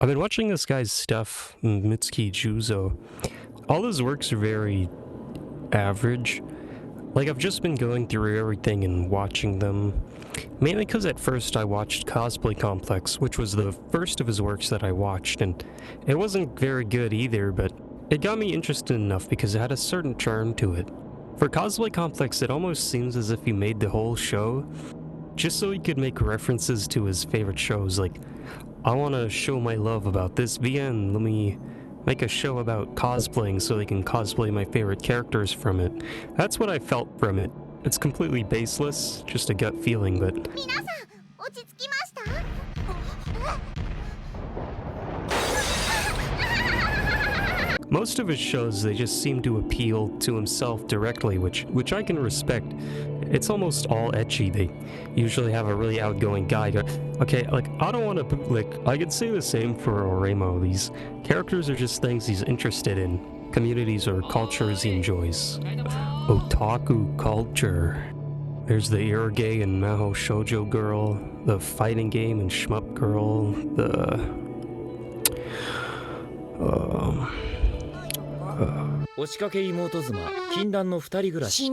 I've been watching this guy's stuff, Mitsuki Juzo. All his works are very average. Like, I've just been going through everything and watching them. Mainly because at first I watched Cosplay Complex, which was the first of his works that I watched, and it wasn't very good either, but it got me interested enough because it had a certain charm to it. For Cosplay Complex, it almost seems as if he made the whole show just so he could make references to his favorite shows, like, I want to show my love about this VN, let me make a show about cosplaying so they can cosplay my favorite characters from it. That's what I felt from it. It's completely baseless, just a gut feeling, but most of his shows, they just seem to appeal to himself directly, which I can respect. It's almost all ecchi. They usually have a really outgoing guy. Okay, like, I don't want to, like, I could say the same for Oremo. These characters are just things he's interested in, communities or cultures he enjoys. Otaku culture. There's the Irage and Maho Shoujo girl, the fighting game and shmup girl, the... 押しかけ妹妻禁断の二人暮らし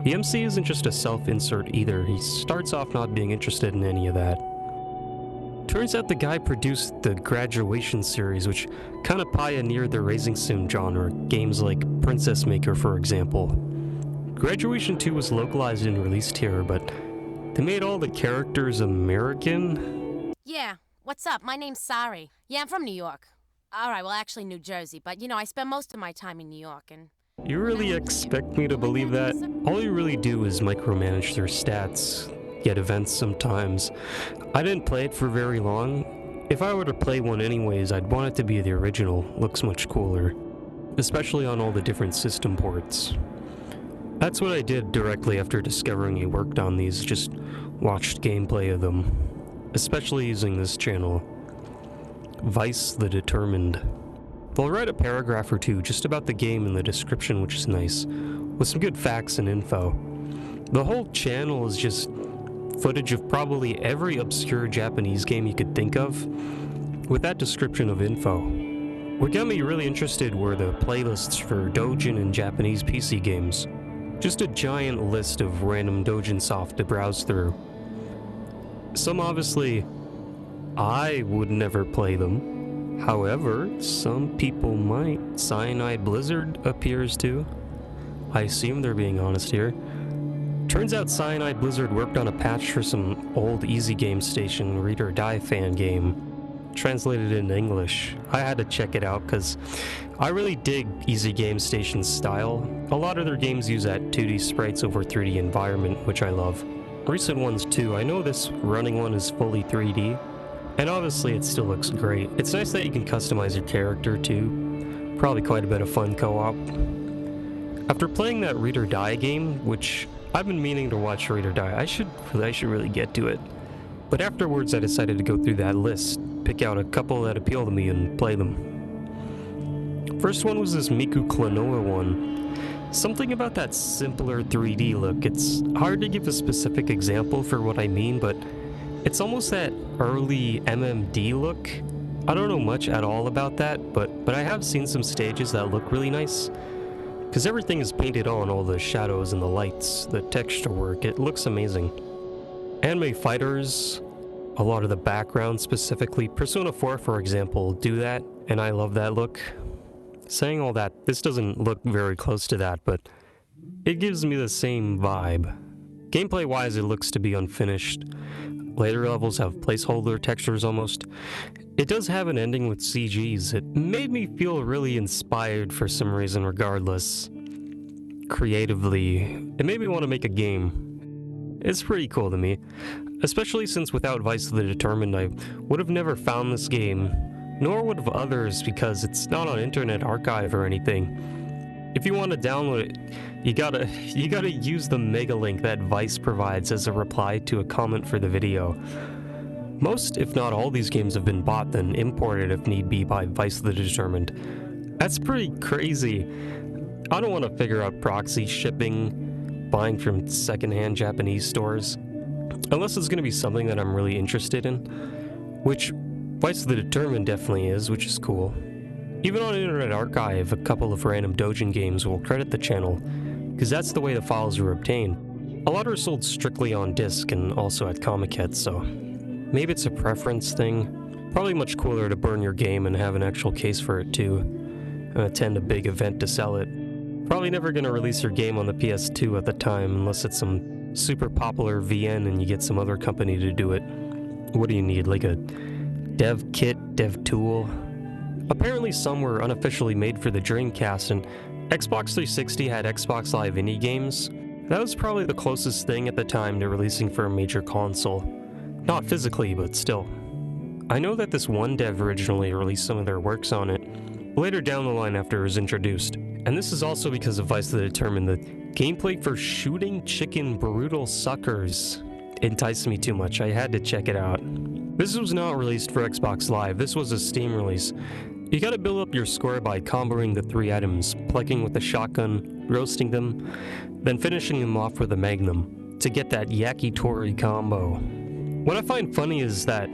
The MC isn't just a self-insert either. He starts off not being interested in any of that. Turns out the guy produced the Graduation series, which kind of pioneered the Raising Sim genre, games like Princess Maker, for example. Graduation 2 was localized and released here, but they made all the characters American. Yeah, what's up? My name's Sari. Yeah, I'm from New York. Alright, well, actually New Jersey, but you know, I spend most of my time in New York and... You really expect me to believe that? All you really do is micromanage their stats, get events sometimes. I didn't play it for very long. If I were to play one anyways, I'd want it to be the original. Looks much cooler. Especially on all the different system ports. That's what I did directly after discovering he worked on these, just watched gameplay of them. Especially using this channel. Vice the Determined. They'll write a paragraph or two just about the game in the description, which is nice, with some good facts and info. The whole channel is just footage of probably every obscure Japanese game you could think of, with that description of info. What got me really interested were the playlists for Dojin and Japanese PC games. Just a giant list of random Dojin soft to browse through. Some obviously, I would never play them. However, some people might. Cyanide Blizzard appears to. I assume they're being honest here. Turns out Cyanide Blizzard worked on a patch for some old Easy Game Station Read or Die fan game. Translated into English. I had to check it out because I really dig Easy Game Station's style. A lot of their games use that 2D sprites over 3D environment, which I love. Recent ones too. I know this running one is fully 3D. And obviously it still looks great. It's nice that you can customize your character too. Probably quite a bit of fun co-op. After playing that Read or Die game, which I've been meaning to watch Read or Die, I should really get to it. But afterwards I decided to go through that list, pick out a couple that appeal to me and play them. First one was this Miku Klonoa one. Something about that simpler 3D look. It's hard to give a specific example for what I mean, but it's almost that early MMD look. I don't know much at all about that, but I have seen some stages that look really nice. Because everything is painted on, all the shadows and the lights, the texture work, it looks amazing. Anime fighters, a lot of the background specifically, Persona 4 for example, do that, and I love that look. Saying all that, this doesn't look very close to that, but it gives me the same vibe. Gameplay-wise, it looks to be unfinished. Later levels have placeholder textures almost. It does have an ending with CGs. It made me feel really inspired for some reason regardless. Creatively, it made me want to make a game. It's pretty cool to me. Especially since without Vice the Determined I would have never found this game, nor would have others because it's not on Internet Archive or anything. If you want to download it, you gotta use the mega link that Vice provides as a reply to a comment for the video. Most, if not all, these games have been bought then imported if need be by Vice the Determined. That's pretty crazy. I don't want to figure out proxy shipping, buying from secondhand Japanese stores. Unless it's going to be something that I'm really interested in, which Vice of the Determined definitely is, which is cool. Even on Internet Archive, a couple of random Dojin games will credit the channel, because that's the way the files were obtained. A lot are sold strictly on disc and also at Comiket, so maybe it's a preference thing. Probably much cooler to burn your game and have an actual case for it too, and attend a big event to sell it. Probably never going to release your game on the PS2 at the time unless it's some super popular VN and you get some other company to do it. What do you need, like a dev kit, dev tool? Apparently some were unofficially made for the Dreamcast, and Xbox 360 had Xbox Live indie games. That was probably the closest thing at the time to releasing for a major console. Not physically, but still. I know that this one dev originally released some of their works on it, later down the line after it was introduced. And this is also because of Vice of the Determined. The gameplay for Shooting Chicken Brutal Suckers enticed me too much. I had to check it out. This was not released for Xbox Live. This was a Steam release. You gotta build up your score by comboing the 3 items, plugging with a shotgun, roasting them, then finishing them off with a magnum to get that yakitori combo. What I find funny is that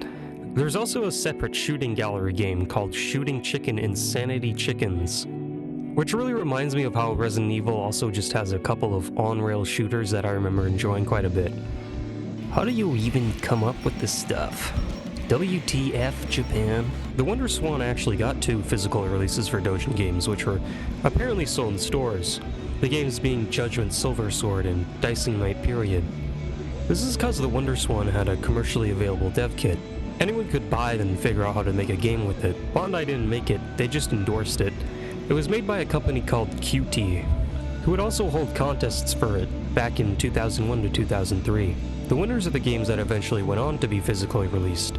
there's also a separate shooting gallery game called Shooting Chicken Insanity Chickens, which really reminds me of how Resident Evil also just has a couple of on-rail shooters that I remember enjoying quite a bit. How do you even come up with this stuff? WTF, Japan? The Wonder Swan actually got 2 physical releases for Dojin games, which were apparently sold in stores. The games being Judgment Silver Sword and Dicing Knight Period. This is because the Wonder Swan had a commercially available dev kit. Anyone could buy it and figure out how to make a game with it. Bandai didn't make it, they just endorsed it. It was made by a company called QT, who would also hold contests for it back in 2001 to 2003. The winners are the games that eventually went on to be physically released.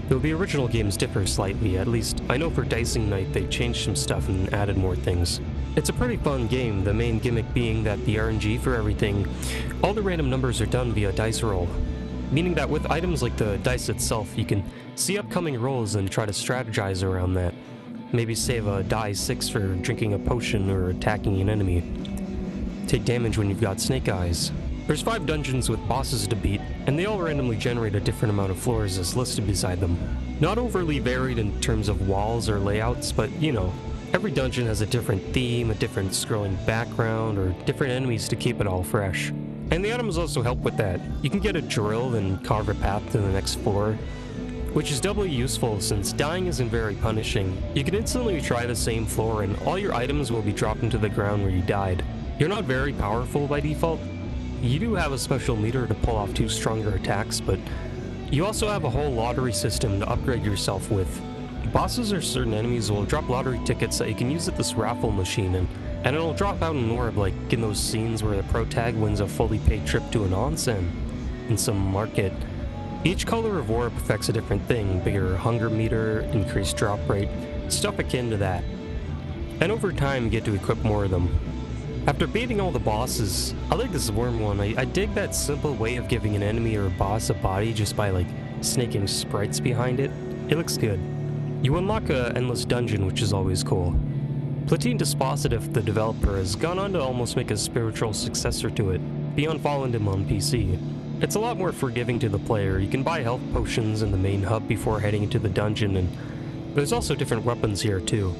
Though the original games differ slightly, at least I know for Dicing Knight they changed some stuff and added more things. It's a pretty fun game, the main gimmick being that the RNG for everything, all the random numbers are done via dice roll. Meaning that with items like the dice itself, you can see upcoming rolls and try to strategize around that. Maybe save a die 6 for drinking a potion or attacking an enemy. Take damage when you've got snake eyes. There's 5 dungeons with bosses to beat, and they all randomly generate a different amount of floors as listed beside them. Not overly varied in terms of walls or layouts, but you know, every dungeon has a different theme, a different scrolling background, or different enemies to keep it all fresh. And the items also help with that. You can get a drill and carve a path to the next floor, which is doubly useful since dying isn't very punishing. You can instantly try the same floor and all your items will be dropped into the ground where you died. You're not very powerful by default. You do have a special meter to pull off 2 stronger attacks, but you also have a whole lottery system to upgrade yourself with. Bosses or certain enemies will drop lottery tickets that you can use at this raffle machine, and it'll drop out an orb like in those scenes where the pro tag wins a fully paid trip to an onsen in some market. Each color of orb affects a different thing, bigger hunger meter, increased drop rate, stuff akin to that. And over time you get to equip more of them. After beating all the bosses, I like this worm one. I dig that simple way of giving an enemy or a boss a body just by like snaking sprites behind it. It looks good. You unlock a endless dungeon, which is always cool. Platoon Dispositive, the developer, has gone on to almost make a spiritual successor to it, Beyond Fallen on PC. It's a lot more forgiving to the player. You can buy health potions in the main hub before heading into the dungeon, and there's also different weapons here too.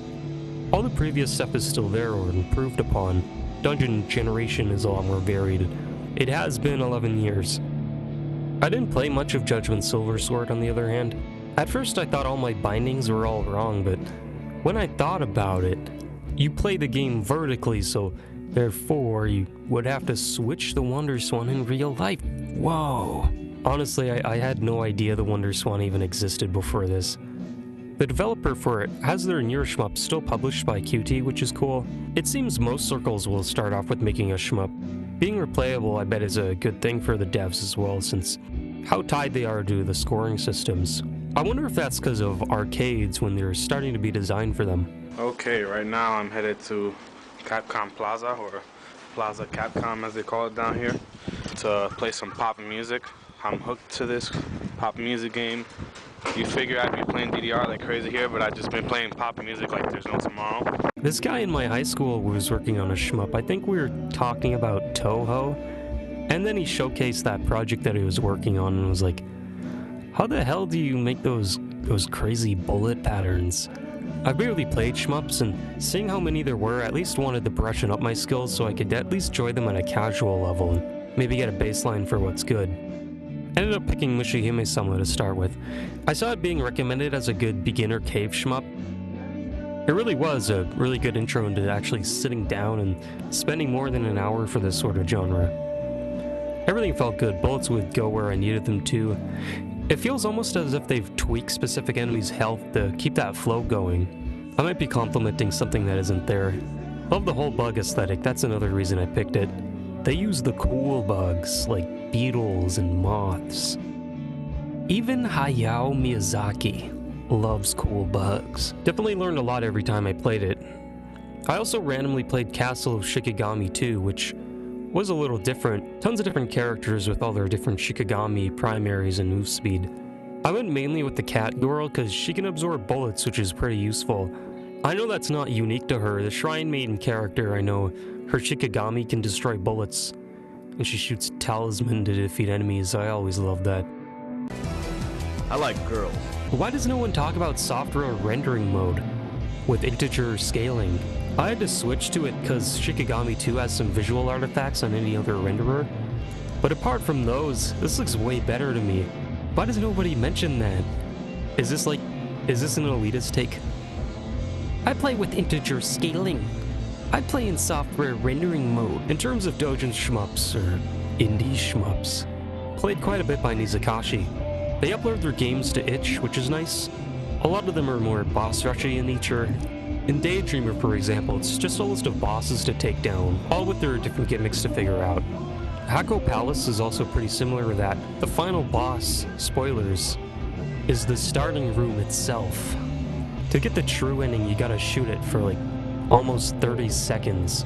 All the previous stuff is still there or improved upon. Dungeon generation is a lot more varied. It has been 11 years. I didn't play much of Judgment Silver Sword on the other hand. At first I thought all my bindings were all wrong, but when I thought about it, you play the game vertically, so therefore you would have to switch the Wonder Swan in real life. Whoa. Honestly, I had no idea the Wonder Swan even existed before this. The developer for it has their newer shmup still published by QT, which is cool. It seems most circles will start off with making a shmup. Being replayable, I bet, is a good thing for the devs as well, since how tied they are to the scoring systems. I wonder if that's because of arcades when they're starting to be designed for them. Okay, right now I'm headed to Capcom Plaza, or Plaza Capcom as they call it down here, to play some pop music. I'm hooked to this pop music game. You figure I'd be playing DDR like crazy here, but I've just been playing pop music like there's no tomorrow. This guy in my high school was working on a shmup. I think we were talking about Toho. And then he showcased that project that he was working on and was like, how the hell do you make those crazy bullet patterns? I barely played shmups, and seeing how many there were, I at least wanted to brushing up my skills so I could at least enjoy them at a casual level and maybe get a baseline for what's good. I ended up picking Mushihime-sama to start with. I saw it being recommended as a good beginner cave shmup. It really was a really good intro into actually sitting down and spending more than an hour for this sort of genre. Everything felt good, bullets would go where I needed them to. It feels almost as if they've tweaked specific enemies' health to keep that flow going. I might be complimenting something that isn't there. Love the whole bug aesthetic, that's another reason I picked it. They use the cool bugs, like beetles and moths. Even Hayao Miyazaki loves cool bugs. Definitely learned a lot every time I played it. I also randomly played Castle of Shikigami 2, which was a little different. Tons of different characters with all their different Shikigami primaries and move speed. I went mainly with the cat girl because she can absorb bullets, which is pretty useful. I know that's not unique to her. The Shrine Maiden character, I know her Shikigami can destroy bullets, and she shoots talisman to defeat enemies. I always love that. I like girls. Why does no one talk about software rendering mode with integer scaling? I had to switch to it because Shikigami 2 has some visual artifacts on any other renderer. But apart from those, this looks way better to me. Why does nobody mention that? Is this an elitist take? I play with integer scaling. I play in software rendering mode. In terms of doujin shmups, or indie shmups, played quite a bit by Nizakashi. They upload their games to itch, which is nice. A lot of them are more boss rushy in nature. In Daydreamer, for example, it's just a list of bosses to take down, all with their different gimmicks to figure out. Hako Palace is also pretty similar to that. The final boss, spoilers, is the starting room itself. To get the true ending, you gotta shoot it for like almost 30 seconds.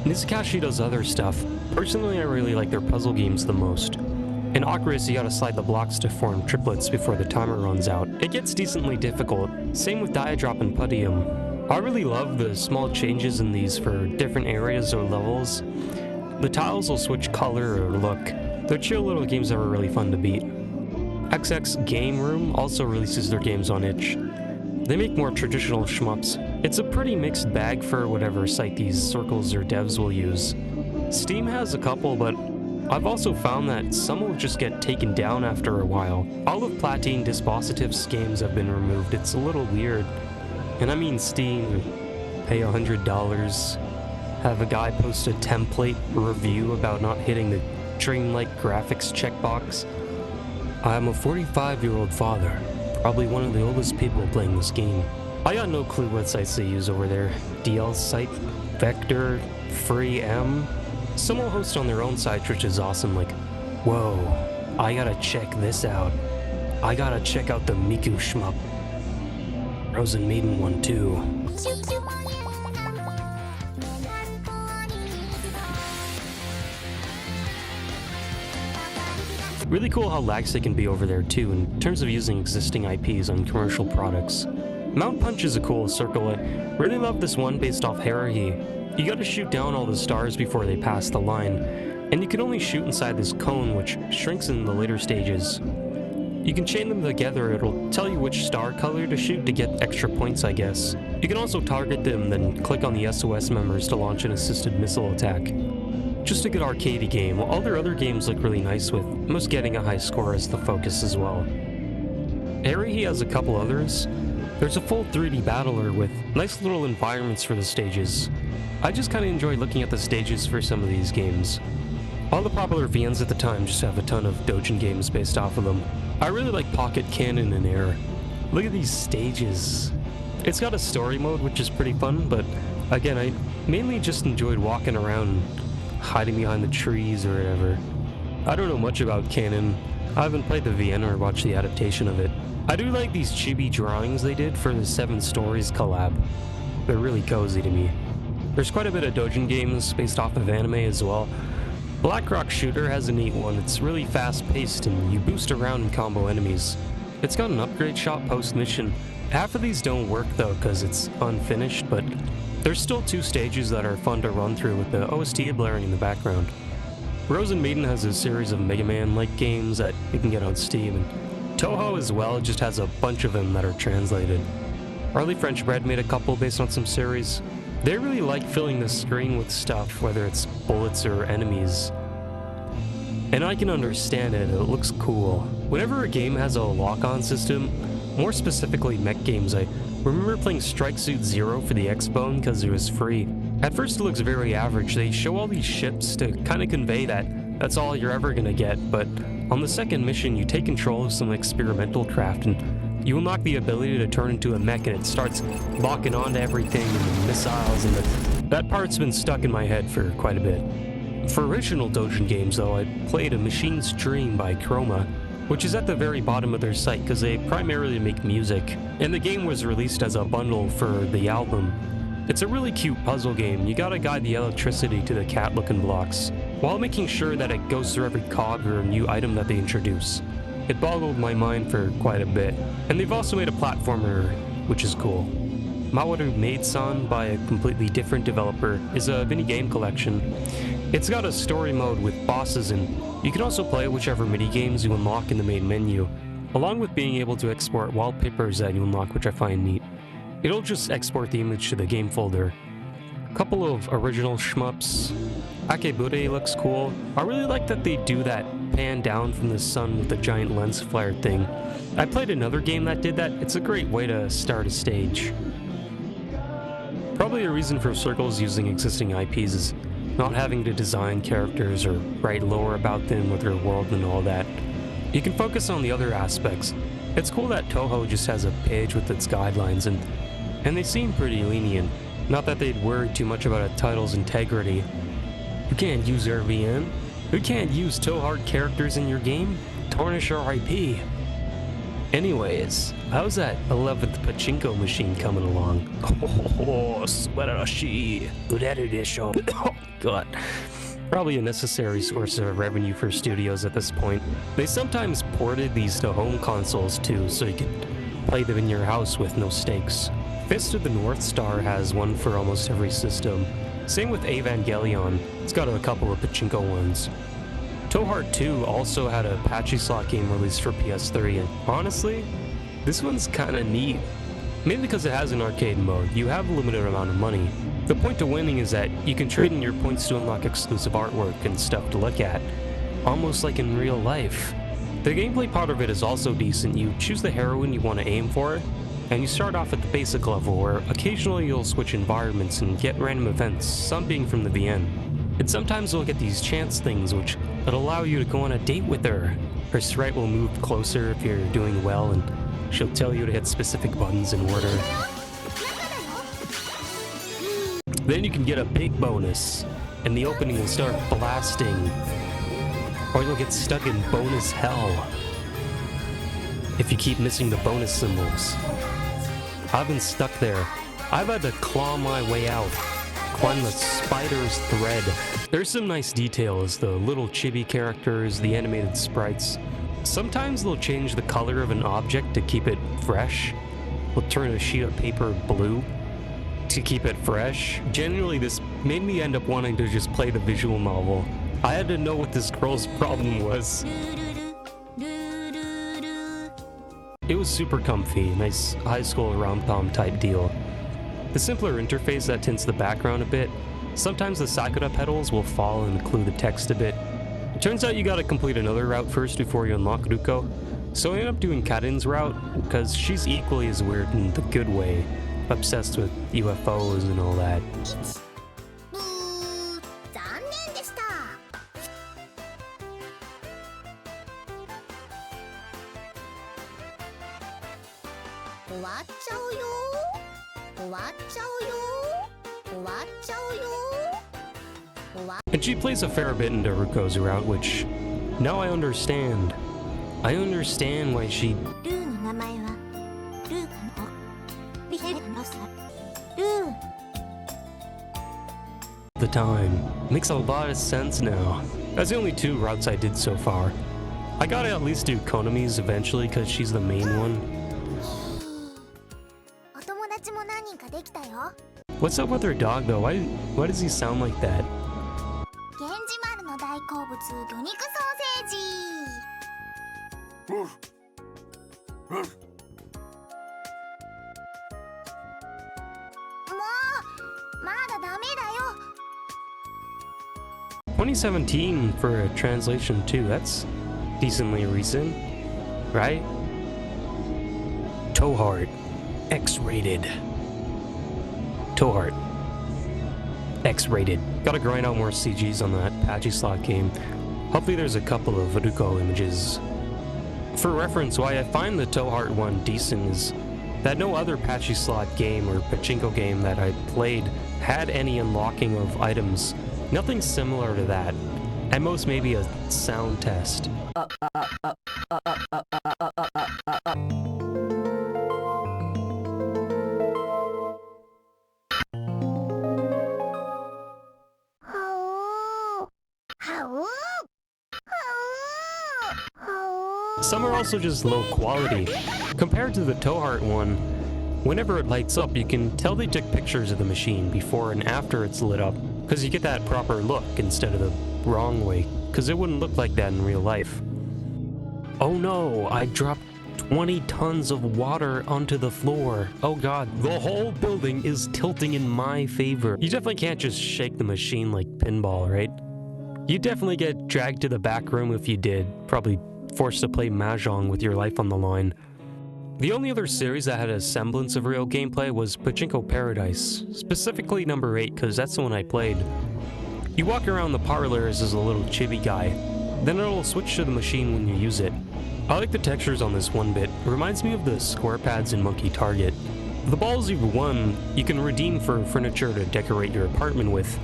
Nizakashi does other stuff. Personally, I really like their puzzle games the most. In Ocarina, you gotta slide the blocks to form triplets before the timer runs out. It gets decently difficult. Same with Diadrop and Puttium. I really love the small changes in these for different areas or levels. The tiles will switch color or look. They're chill little games that were really fun to beat. XX Game Room also releases their games on itch. They make more traditional shmups. It's a pretty mixed bag for whatever site these circles or devs will use. Steam has a couple, but I've also found that some will just get taken down after a while. All of Platine Dispositif's games have been removed. It's a little weird. And I mean Steam, pay $100, have a guy post a template review about not hitting the dreamlike graphics checkbox. I'm a 45-year-old father, probably one of the oldest people playing this game. I got no clue what sites they use over there. DL site, Vector, FreeM. Some will host on their own site, which is awesome, like, whoa, I gotta check this out. I gotta check out the Miku shmup. Frozen Maiden one too. Really cool how lax they can be over there too in terms of using existing IPs on commercial products. Mount Punch is a cool circle. I really love this one based off Haruhi. You gotta shoot down all the stars before they pass the line, and you can only shoot inside this cone which shrinks in the later stages. You can chain them together, it'll tell you which star color to shoot to get extra points, I guess. You can also target them, then click on the SOS members to launch an assisted missile attack. Just a good arcadey game. All their other games look really nice, with most getting a high score as the focus as well. Haruhi has a couple others. There's a full 3D battler with nice little environments for the stages. I just kinda enjoy looking at the stages for some of these games. All the popular VNs at the time just have a ton of doujin games based off of them. I really like Pocket Cannon and Air. Look at these stages. It's got a story mode, which is pretty fun, but again, I mainly just enjoyed walking around, hiding behind the trees or whatever. I don't know much about Cannon. I haven't played the VN or watched the adaptation of it. I do like these chibi drawings they did for the 7 Stories collab. They're really cozy to me. There's quite a bit of doujin games based off of anime as well. Black Rock Shooter has a neat one. It's really fast-paced and you boost around and combo enemies. It's got an upgrade shop post-mission. Half of these don't work though because it's unfinished, but there's still 2 stages that are fun to run through with the OST blaring in the background. Rose and Maiden has a series of Mega Man-like games that you can get on Steam, and Toho as well just has a bunch of them that are translated. Early French Bread made a couple based on some series. They really like filling the screen with stuff, whether it's bullets or enemies. And I can understand it, it looks cool. Whenever a game has a lock-on system, more specifically mech games, I remember playing Strike Suit Zero for the Xbone because it was free. At first it looks very average. They show all these ships to kind of convey that that's all you're ever gonna get, but on the second mission you take control of some experimental craft and you unlock the ability to turn into a mech and it starts locking onto everything and the missiles and that part's been stuck in my head for quite a bit. For original Dojin games though, I played A Machine's Dream by Chroma, which is at the very bottom of their site because they primarily make music, and the game was released as a bundle for the album. It's a really cute puzzle game. You gotta guide the electricity to the cat-looking blocks, while making sure that it goes through every cog or new item that they introduce. It boggled my mind for quite a bit. And they've also made a platformer, which is cool. Mawaru Maid-san, by a completely different developer, is a mini-game collection. It's got a story mode with bosses, and you can also play whichever mini-games you unlock in the main menu, along with being able to export wallpapers that you unlock, which I find neat. It'll just export the image to the game folder. A couple of original shmups. Akebure looks cool. I really like that they do that pan down from the sun with the giant lens flare thing. I played another game that did that. It's a great way to start a stage. Probably a reason for Circles using existing IPs is not having to design characters or write lore about them with their world and all that. You can focus on the other aspects. It's cool that Toho just has a page with its guidelines and they seem pretty lenient. Not that they'd worry too much about a title's integrity. You can't use RVN. You can't use Tohard characters in your game. Tarnish our IP. Anyways, how's that 11th pachinko machine coming along? Oh, subarashi. Oh, God. Probably a necessary source of revenue for studios at this point. They sometimes ported these to home consoles too, so you could play them in your house with no stakes. Fist of the North Star has one for almost every system. Same with Evangelion, it's got a couple of pachinko ones. Tohard 2 also had a patchy slot game released for PS3, and honestly, this one's kinda neat. Mainly because it has an arcade mode, you have a limited amount of money. The point to winning is that you can trade in your points to unlock exclusive artwork and stuff to look at, almost like in real life. The gameplay part of it is also decent. You choose the heroine you want to aim for, and you start off at the basic level where occasionally you'll switch environments and get random events, some being from the VN. And sometimes you'll get these chance things which will allow you to go on a date with her. Her sprite will move closer if you're doing well, and she'll tell you to hit specific buttons in order. Then you can get a big bonus, and the opening will start blasting. Or you'll get stuck in bonus hell if you keep missing the bonus symbols. I've been stuck there. I've had to claw my way out, climb the spider's thread. There's some nice details, the little chibi characters, the animated sprites. Sometimes they'll change the color of an object to keep it fresh. They'll turn a sheet of paper blue to keep it fresh. Generally, this made me end up wanting to just play the visual novel. I had to know what this girl's problem was. It was super comfy, nice high school rom-com type deal. The simpler interface that tints the background a bit. Sometimes the Sakura petals will fall and occlude the text a bit. It turns out you gotta complete another route first before you unlock Ruko. So I ended up doing Karin's route, because she's equally as weird in the good way. Obsessed with UFOs and all that. And she plays a fair bit into Ruko's route, which now I understand. I understand why she... the time. Makes a lot of sense now. That's the only 2 routes I did so far. I gotta at least do Konami's eventually because she's the main one. What's up with her dog though? Why does he sound like that? 2017 for a translation too. That's decently recent, right? Towheart, X-rated. Towheart, X-rated. Gotta grind out more CGs on that patchy slot game. Hopefully there's a couple of Vaduko images. For reference, why I find the Towheart one decent is that no other patchy slot game or pachinko game that I played had any unlocking of items. Nothing similar to that. At most maybe a sound test. Some are also just low quality. Compared to the Towheart one, whenever it lights up, you can tell they took pictures of the machine before and after it's lit up, because you get that proper look instead of the wrong way, because it wouldn't look like that in real life. Oh no, I dropped 20 tons of water onto the floor. Oh god, the whole building is tilting in my favor. You definitely can't just shake the machine like pinball, right? You'd definitely get dragged to the back room if you did, probably forced to play Mahjong with your life on the line. The only other series that had a semblance of real gameplay was Pachinko Paradise, specifically number 8, because that's the one I played. You walk around the parlors as a little chibi guy, then it'll switch to the machine when you use it. I like the textures on this one bit. It reminds me of the square pads in Monkey Target. The balls you've won, you can redeem for furniture to decorate your apartment with,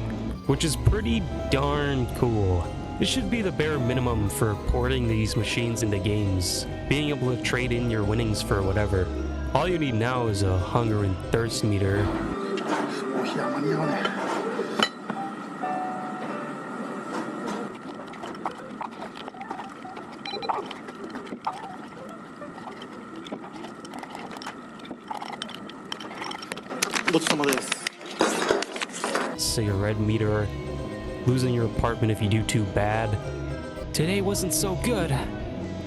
which is pretty darn cool. This should be the bare minimum for porting these machines into games, being able to trade in your winnings for whatever. All you need now is a hunger and thirst meter. Cigarette meter. Losing your apartment if you do too bad. Today wasn't so good.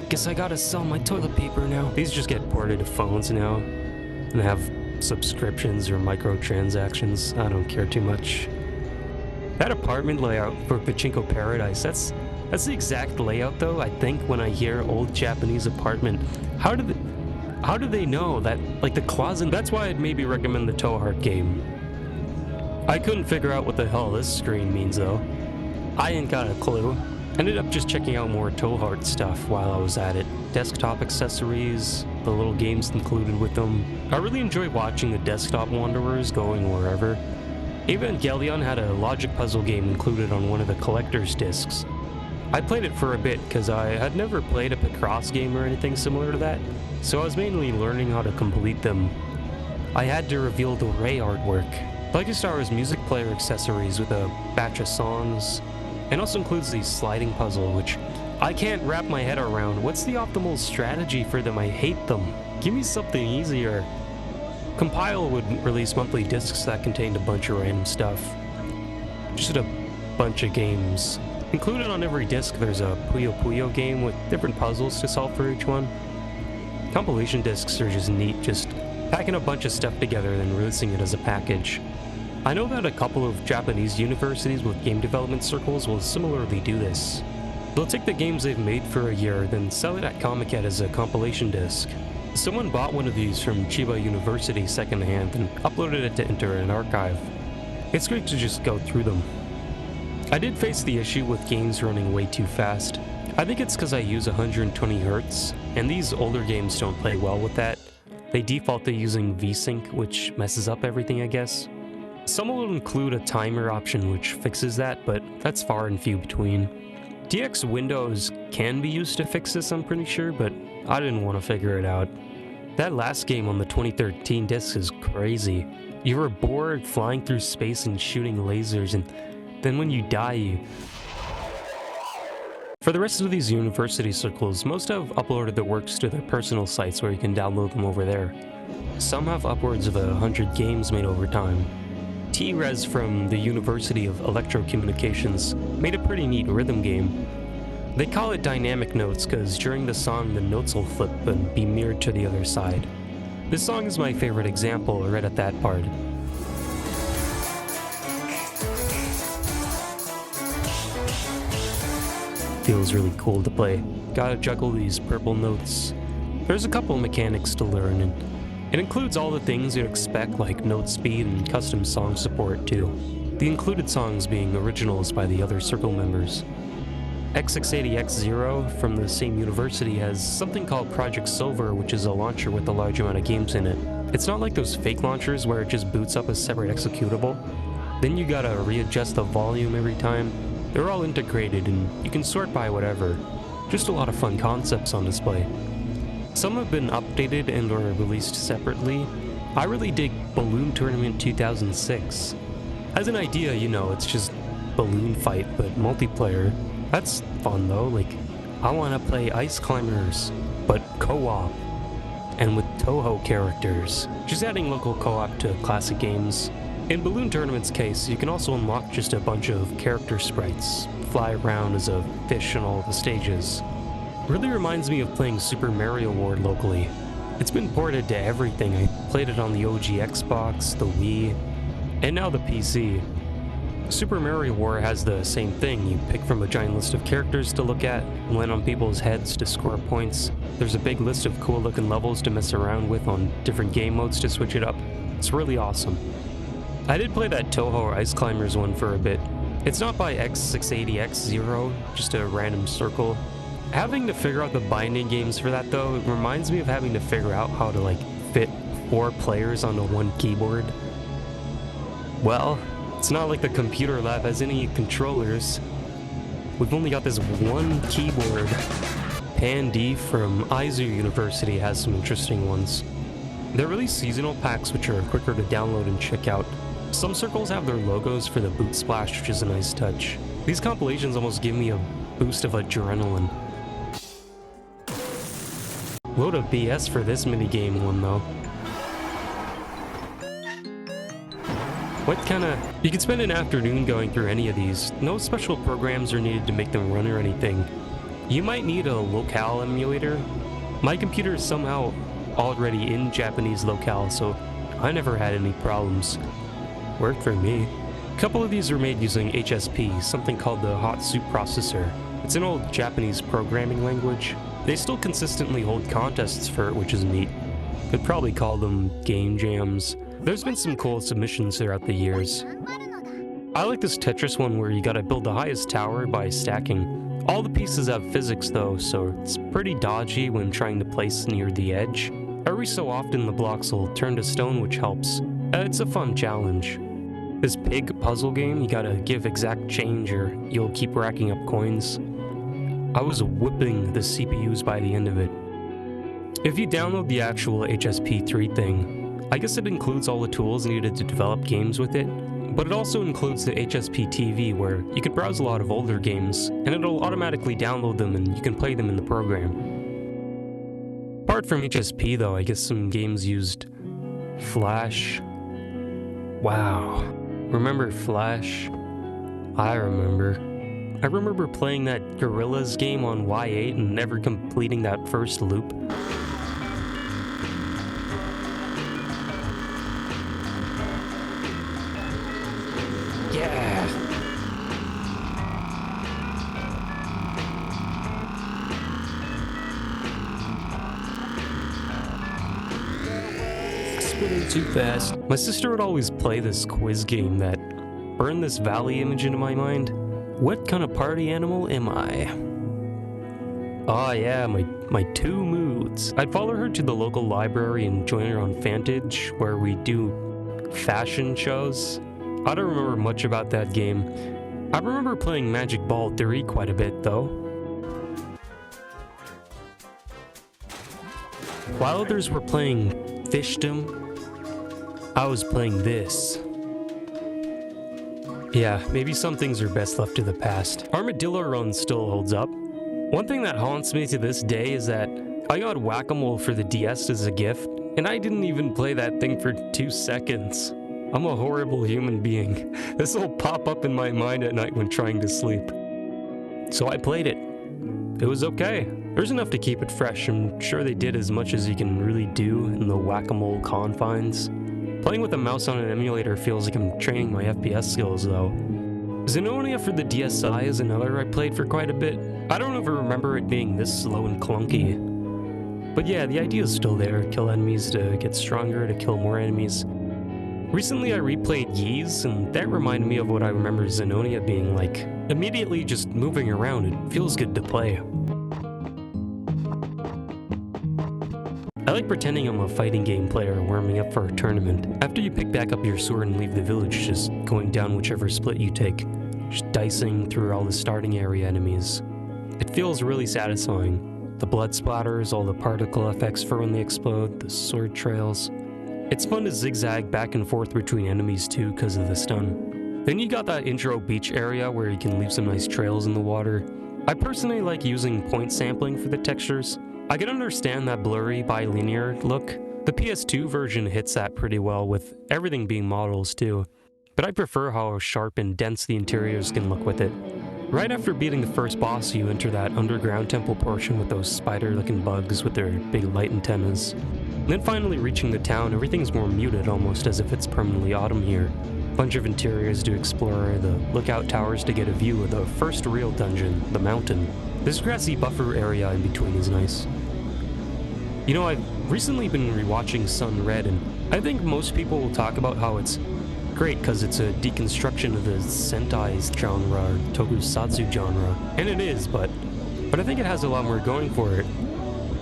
Guess I gotta sell my toilet paper now. These just get ported to phones now and have subscriptions or microtransactions. I don't care too much. That apartment layout for Pachinko Paradise, that's the exact layout though, I think, when I hear old Japanese apartment. How do they know that, like, the closet? That's why I'd maybe recommend the Towheart game. I couldn't figure out what the hell this screen means though. I ain't got a clue. Ended up just checking out more Towheart stuff while I was at it. Desktop accessories, the little games included with them. I really enjoy watching the desktop wanderers going wherever. Evangelion had a logic puzzle game included on one of the collector's discs. I played it for a bit because I had never played a Picross game or anything similar to that, so I was mainly learning how to complete them. I had to reveal the Ray artwork. Lucky Star has music player accessories with a batch of songs, and also includes the sliding puzzle, which I can't wrap my head around. What's the optimal strategy for them? I hate them. Give me something easier. Compile would release monthly discs that contained a bunch of random stuff. Just a bunch of games. Included on every disc, there's a Puyo Puyo game with different puzzles to solve for each one. Compilation discs are just neat, just packing a bunch of stuff together and then releasing it as a package. I know that a couple of Japanese universities with game development circles will similarly do this. They'll take the games they've made for a year, then sell it at Comiket as a compilation disc. Someone bought one of these from Chiba University secondhand and uploaded it to Internet Archive. It's great to just go through them. I did face the issue with games running way too fast. I think it's because I use 120 Hz, and these older games don't play well with that. They default to using VSync, which messes up everything, I guess. Some will include a timer option which fixes that, but that's far and few between. DX Windows can be used to fix this, I'm pretty sure, but I didn't want to figure it out. That last game on the 2013 disc is crazy. You were bored flying through space and shooting lasers, and then when you die, you... For the rest of these university circles, most have uploaded their works to their personal sites where you can download them over there. Some have upwards of 100 games made over time. T-Res from the University of Electrocommunications made a pretty neat rhythm game. They call it dynamic notes because during the song the notes will flip and be mirrored to the other side. This song is my favorite example right at that part. feels really cool to play. Gotta juggle these purple notes. There's a couple mechanics to learn, and it includes all the things you'd expect, like note speed and custom song support too. The included songs being originals by the other Circle members. X680X0 from the same university has something called Project Silver, which is a launcher with a large amount of games in it. It's not like those fake launchers where it just boots up a separate executable. Then you gotta readjust the volume every time. They're all integrated and you can sort by whatever. Just a lot of fun concepts on display. Some have been updated and or released separately. I really dig Balloon Tournament 2006. As an idea, you know, it's just balloon fight, but multiplayer. That's fun though, like, I wanna play Ice Climbers, but co-op, and with Toho characters. Just adding local co-op to classic games. In Balloon Tournament's case, you can also unlock just a bunch of character sprites, fly around as a fish on all the stages. Really reminds me of playing Super Mario World locally. It's been ported to everything. I played it on the OG Xbox, the Wii, and now the PC. Super Mario World has the same thing. You pick from a giant list of characters to look at, and land on people's heads to score points. There's a big list of cool looking levels to mess around with on different game modes to switch it up. It's really awesome. I did play that Toho Ice Climbers one for a bit. It's not by X680X0, just a random circle. Having to figure out the binding games for that though, it reminds me of having to figure out how to like fit 4 players onto one keyboard. Well, it's not like the computer lab has any controllers. We've only got this one keyboard. Pandy from Izu University has some interesting ones. They release seasonal packs which are quicker to download and check out. Some circles have their logos for the boot splash, which is a nice touch. These compilations almost give me a boost of adrenaline. Load of BS for this minigame one though. You could spend an afternoon going through any of these. No special programs are needed to make them run or anything. You might need a locale emulator. My computer is somehow already in Japanese locale, so I never had any problems. Worked for me. A couple of these were made using HSP, something called the Hot Soup Processor. It's an old Japanese programming language. They still consistently hold contests for it, which is neat. Could probably call them game jams. There's been some cool submissions throughout the years. I like this Tetris one where you gotta build the highest tower by stacking. All the pieces have physics though, so it's pretty dodgy when trying to place near the edge. Every so often the blocks will turn to stone, which helps. It's a fun challenge. This pig puzzle game, you gotta give exact change or you'll keep racking up coins. I was whipping the CPUs by the end of it. If you download the actual HSP3 thing, I guess it includes all the tools needed to develop games with it, but it also includes the HSP TV where you can browse a lot of older games, and it'll automatically download them and you can play them in the program. Apart from HSP though, I guess some games used Flash. Wow. Remember Flash? I remember playing that Gorillas game on Y8 and never completing that first loop. Yeah! Spinning too fast. My sister would always play this quiz game that burned this valley image into my mind. What kind of party animal am I? Oh yeah, my 2 moods. I'd follow her to the local library and join her on Fantage, where we do fashion shows. I don't remember much about that game. I remember playing Magic Ball Theory quite a bit though. While others were playing Fishdom, I was playing this. Yeah, maybe some things are best left to the past. Armadillo Run still holds up. One thing that haunts me to this day is that I got Whack-A-Mole for the DS as a gift, and I didn't even play that thing for 2 seconds. I'm a horrible human being. This will pop up in my mind at night when trying to sleep. So I played it. It was okay. There's enough to keep it fresh. I'm sure they did as much as you can really do in the Whack-A-Mole confines. Playing with a mouse on an emulator feels like I'm training my FPS skills though. Xenonia for the DSi is another I played for quite a bit. I don't ever remember it being this slow and clunky. But yeah, the idea is still there. Kill enemies to get stronger, to kill more enemies. Recently I replayed Ys, and that reminded me of what I remember Zenonia being like. Immediately just moving around, it feels good to play. I like pretending I'm a fighting game player warming up for a tournament. After you pick back up your sword and leave the village, just going down whichever split you take. Just dicing through all the starting area enemies. It feels really satisfying. The blood splatters, all the particle effects for when they explode, the sword trails. It's fun to zigzag back and forth between enemies too because of the stun. Then you got that intro beach area where you can leave some nice trails in the water. I personally like using point sampling for the textures. I can understand that blurry bilinear look. The PS2 version hits that pretty well with everything being models too. But I prefer how sharp and dense the interiors can look with it. Right after beating the first boss, you enter that underground temple portion with those spider-looking bugs with their big light antennas. Then finally reaching the town, everything's more muted, almost as if it's permanently autumn here. Bunch of interiors to explore, the lookout towers to get a view of the first real dungeon, the mountain. This grassy buffer area in between is nice. You know, I've recently been rewatching Sun Red, and I think most people will talk about how it's great because it's a deconstruction of the Sentai genre, or Tokusatsu genre. And it is, but I think it has a lot more going for it.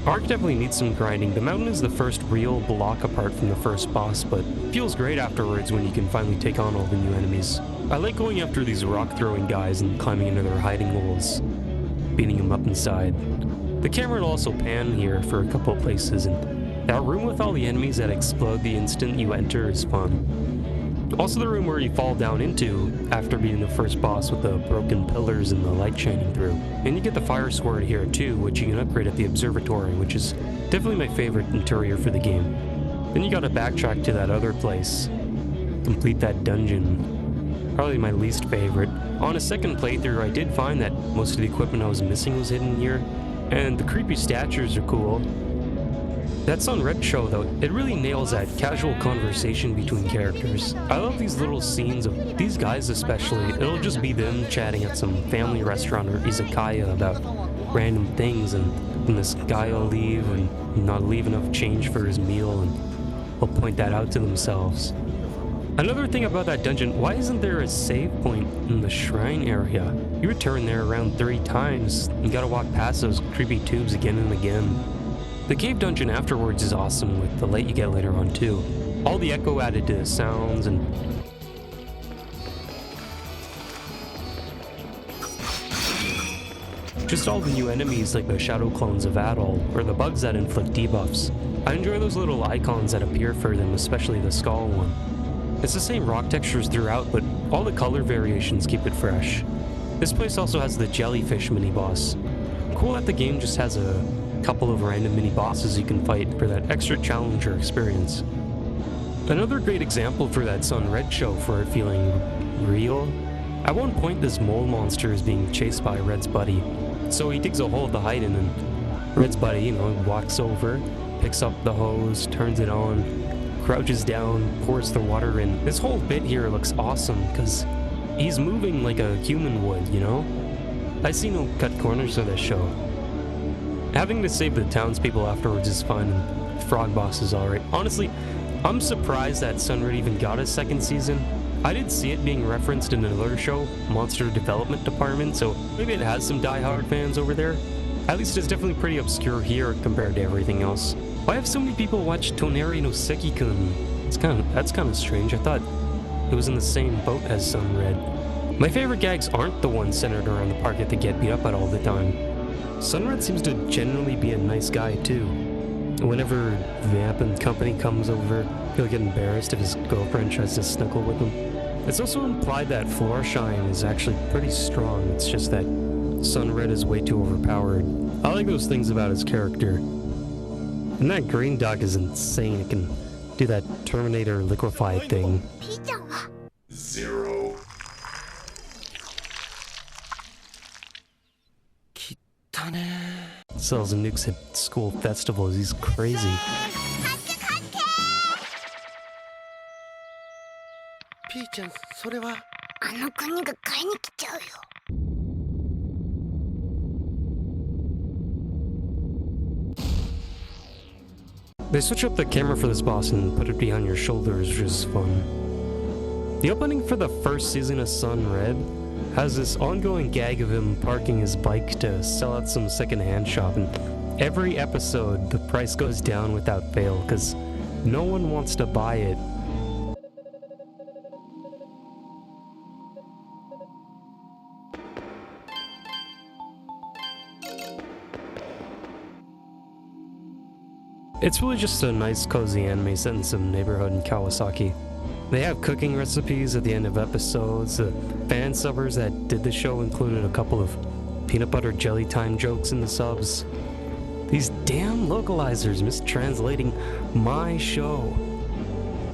Arc definitely needs some grinding. The mountain is the first real block apart from the first boss, but feels great afterwards when you can finally take on all the new enemies. I like going after these rock-throwing guys and climbing into their hiding holes, beating them up inside. The camera will also pan here for a couple of places, and that room with all the enemies that explode the instant you enter is fun. Also the room where you fall down into after beating the first boss with the broken pillars and the light shining through. And you get the fire sword here too, which you can upgrade at the observatory, which is definitely my favorite interior for the game. Then you gotta backtrack to that other place, complete that dungeon. Probably my least favorite. On a second playthrough, I did find that most of the equipment I was missing was hidden here, and the creepy statues are cool. That Sun Red show, though, it really nails that casual conversation between characters. I love these little scenes of these guys especially. It'll just be them chatting at some family restaurant or izakaya about random things, and then this guy will leave and not leave enough change for his meal, and will point that out to themselves. Another thing about that dungeon, why isn't there a save point in the shrine area? You return there around 3 times, you gotta walk past those creepy tubes again and again. The cave dungeon afterwards is awesome with the light you get later on too. All the echo added to the sounds and just all the new enemies like the shadow clones of Adol or the bugs that inflict debuffs. I enjoy those little icons that appear for them, especially the skull one. It's the same rock textures throughout, but all the color variations keep it fresh. This place also has the jellyfish mini-boss. Cool that the game just has a couple of random mini-bosses you can fight for that extra challenger experience. Another great example for that Sun Red show for it feeling real. At one point this mole monster is being chased by Red's buddy. So he digs a hole to hide in, and Red's buddy, walks over, picks up the hose, turns it on, crouches down, pours the water in. This whole bit here looks awesome because he's moving like a human would, I see no cut corners of this show. Having to save the townspeople afterwards is fun, and Frog Boss is alright. Honestly, I'm surprised that Sun Red even got a second season. I did see it being referenced in another show, Monster Development Department, so maybe it has some die-hard fans over there. At least it's definitely pretty obscure here compared to everything else. Why have so many people watched Toneri no Seki-kun? That's kind of strange. I thought it was in the same boat as Sun Red. My favorite gags aren't the ones centered around the park that they get beat up at all the time. Sun Red seems to generally be a nice guy too. Whenever Vamp and company comes over, he'll get embarrassed if his girlfriend tries to snuggle with him. It's also implied that Floorshine is actually pretty strong, it's just that Sun Red is way too overpowered. I like those things about his character. And that green dog is insane, it can do that Terminator liquefied thing. 0. Sells nukes at school festivals, he's crazy. ピーちゃん、それはあの国が買いに来ちゃうよ。They switch up the camera for this boss and put it behind your shoulders, which is fun. The opening for the first season of Sun Red has this ongoing gag of him parking his bike to sell out some secondhand shop, and every episode the price goes down without fail because no one wants to buy it. It's really just a nice cozy anime set in some neighborhood in Kawasaki. They have cooking recipes at the end of episodes. The fan subbers that did the show included a couple of peanut butter jelly time jokes in the subs. These damn localizers mistranslating my show.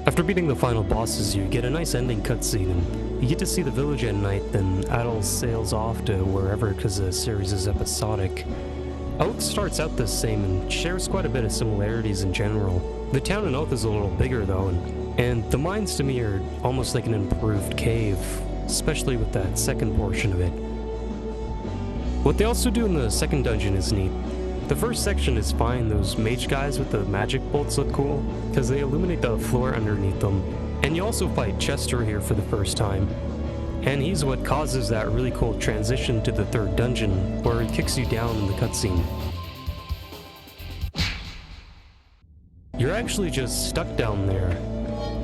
After beating the final bosses, you get a nice ending cutscene, and you get to see the village at night, then Adol sails off to wherever because the series is episodic. Oath starts out the same and shares quite a bit of similarities in general. The town in Oath is a little bigger though, and the mines to me are almost like an improved cave, especially with that second portion of it. What they also do in the second dungeon is neat. The first section is fine. Those mage guys with the magic bolts look cool because they illuminate the floor underneath them. And you also fight Chester here for the first time. And he's what causes that really cool transition to the third dungeon, where he kicks you down in the cutscene. You're actually just stuck down there,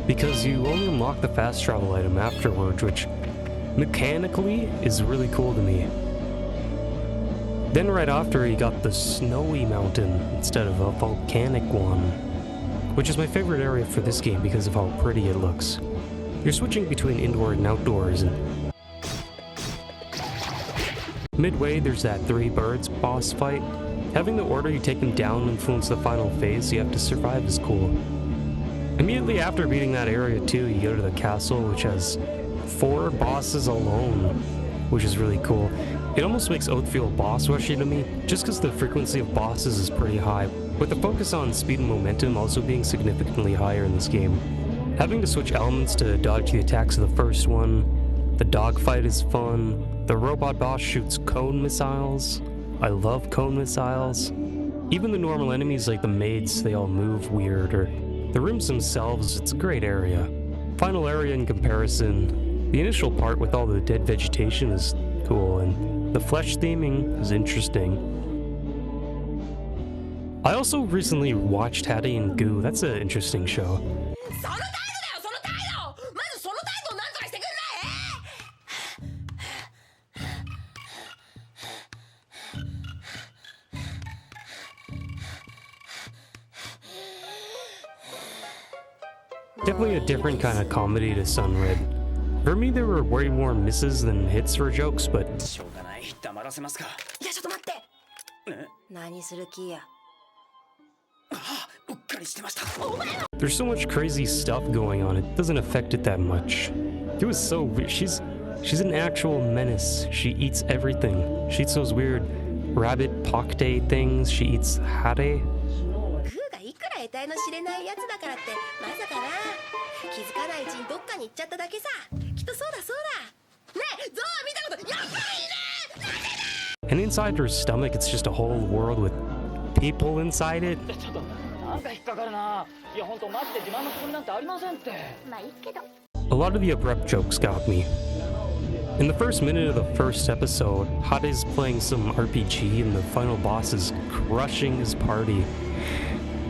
because you only unlock the fast travel item afterwards, which mechanically is really cool to me. Then right after, you got the snowy mountain instead of a volcanic one, which is my favorite area for this game because of how pretty it looks. You're switching between indoor and outdoors, and midway there's that 3 birds boss fight. Having the order you take them down influence the final phase, so you have to survive is cool. Immediately after beating that area too, you go to the castle, which has 4 bosses alone, which is really cool. It almost makes Oath feel boss rushy to me, just because the frequency of bosses is pretty high, with the focus on speed and momentum also being significantly higher in this game. Having to switch elements to dodge the attacks of the first one, the dogfight is fun, the robot boss shoots cone missiles. I love cone missiles. Even the normal enemies like the maids, they all move weird, or the rooms themselves, it's a great area. Final area in comparison, the initial part with all the dead vegetation is cool, and the flesh theming is interesting. I also recently watched Hattie and Goo. That's an interesting show. Definitely a different kind of comedy to Sun Red. For me, there were way more misses than hits for jokes, but there's so much crazy stuff going on, it doesn't affect it that much. It was so weird. She's an actual menace. She eats everything. She eats those weird rabbit pakte things. She eats hare. And inside her stomach, it's just a whole world with people inside it. A lot of the abrupt jokes got me. In the first minute of the first episode, Hade's playing some RPG and the final boss is crushing his party.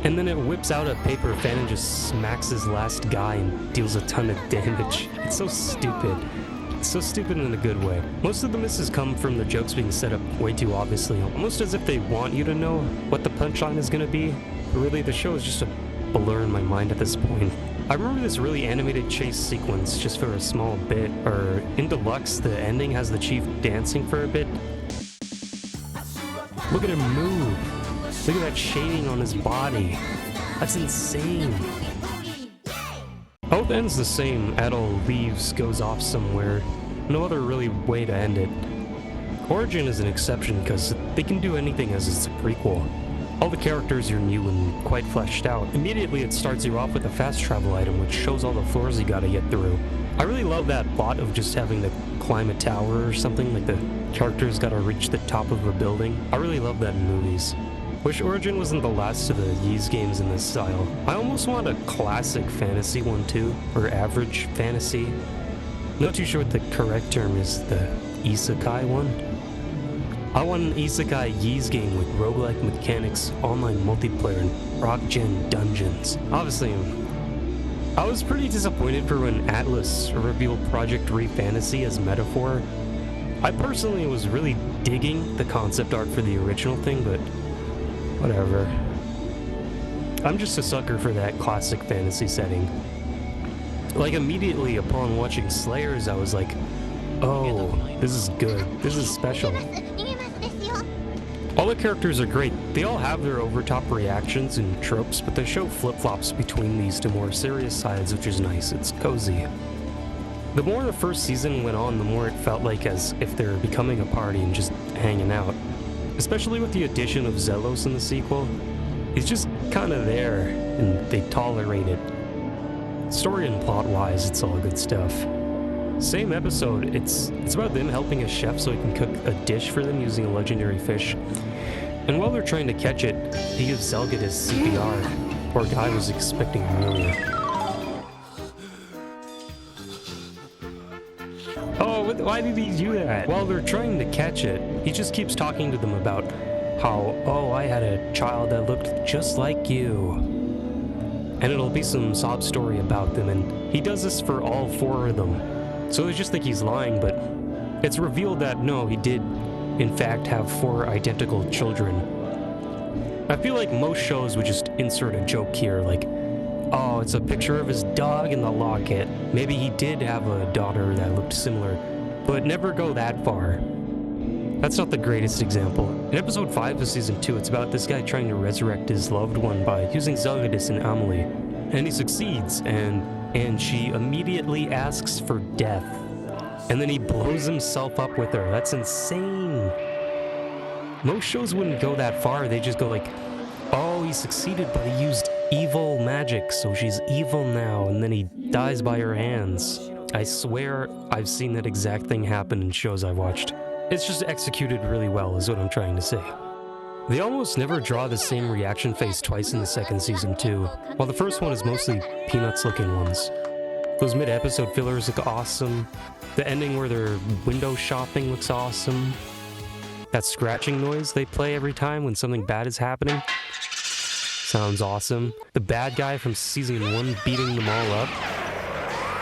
And then it whips out a paper fan and just smacks his last guy and deals a ton of damage. It's so stupid. It's so stupid in a good way. Most of the misses come from the jokes being set up way too obviously, almost as if they want you to know what the punchline is gonna be. But really, the show is just a blur in my mind at this point. I remember this really animated chase sequence just for a small bit, or in Deluxe, the ending has the chief dancing for a bit. Look at him move. Look at that shading on his body. That's insane. Oath ends the same. Adol leaves, goes off somewhere. No other really way to end it. Origin is an exception because they can do anything as it's a prequel. All the characters are new and quite fleshed out. Immediately it starts you off with a fast travel item which shows all the floors you gotta get through. I really love that plot of just having to climb a tower or something, like the characters gotta reach the top of a building. I really love that in movies. Wish Origin wasn't the last of the Ys games in this style. I almost want a classic fantasy one too, or average fantasy. Not too sure what the correct term is, the isekai one. I want an isekai Ys game with roguelike mechanics, online multiplayer, and rock-gen dungeons. Obviously, I was pretty disappointed for when Atlas revealed Project Re Fantasy as metaphor. I personally was really digging the concept art for the original thing, but whatever. I'm just a sucker for that classic fantasy setting. Like, immediately upon watching Slayers, I was like, oh, this is good. This is special. All the characters are great. They all have their overtop reactions and tropes, but the show flip-flops between these to more serious sides, which is nice. It's cozy. The more the first season went on, the more it felt like as if they're becoming a party and just hanging out. Especially with the addition of Zelos in the sequel. He's just kind of there, and they tolerate it. Story and plot-wise, it's all good stuff. Same episode, it's about them helping a chef so he can cook a dish for them using a legendary fish. And while they're trying to catch it, he gives Zelgadis CPR. Poor guy was expecting Amelia. Oh, why did he do that? While they're trying to catch it, he just keeps talking to them about how, oh, I had a child that looked just like you. And it'll be some sob story about them, and he does this for all 4 of them. So they just think he's lying, but it's revealed that no, he did, in fact, have 4 identical children. I feel like most shows would just insert a joke here, like, oh, it's a picture of his dog in the locket. Maybe he did have a daughter that looked similar, but never go that far. That's not the greatest example. In episode 5 of season 2, it's about this guy trying to resurrect his loved one by using Zelgadis and Amelie. And he succeeds, and she immediately asks for death. And then he blows himself up with her. That's insane. Most shows wouldn't go that far. They just go like, oh, he succeeded, but he used evil magic, so she's evil now, and then he dies by her hands. I swear I've seen that exact thing happen in shows I've watched. It's just executed really well, is what I'm trying to say. They almost never draw the same reaction face twice in the second season, too, while the first one is mostly Peanuts-looking ones. Those mid-episode fillers look awesome. The ending where they're window shopping looks awesome. That scratching noise they play every time when something bad is happening sounds awesome. The bad guy from season 1 beating them all up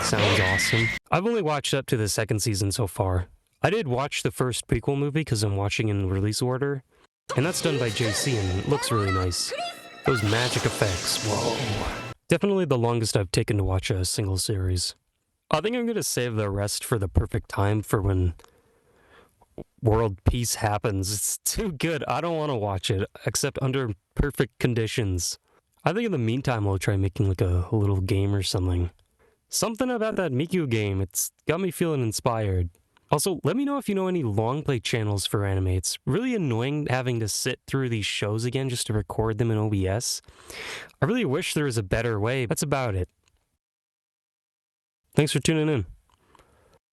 sounds awesome. I've only watched up to the second season so far. I did watch the first prequel movie because I'm watching in release order, and that's done by JC and it looks really nice. Those magic effects, whoa. Definitely the longest I've taken to watch a single series. I think I'm going to save the rest for the perfect time for when world peace happens. It's too good. I don't want to watch it, except under perfect conditions. I think in the meantime I'll try making like a little game or something. Something about that Miku game, it's got me feeling inspired. Also, let me know if you know any long play channels for anime. It's really annoying having to sit through these shows again just to record them in OBS. I really wish there was a better way. That's about it. Thanks for tuning in.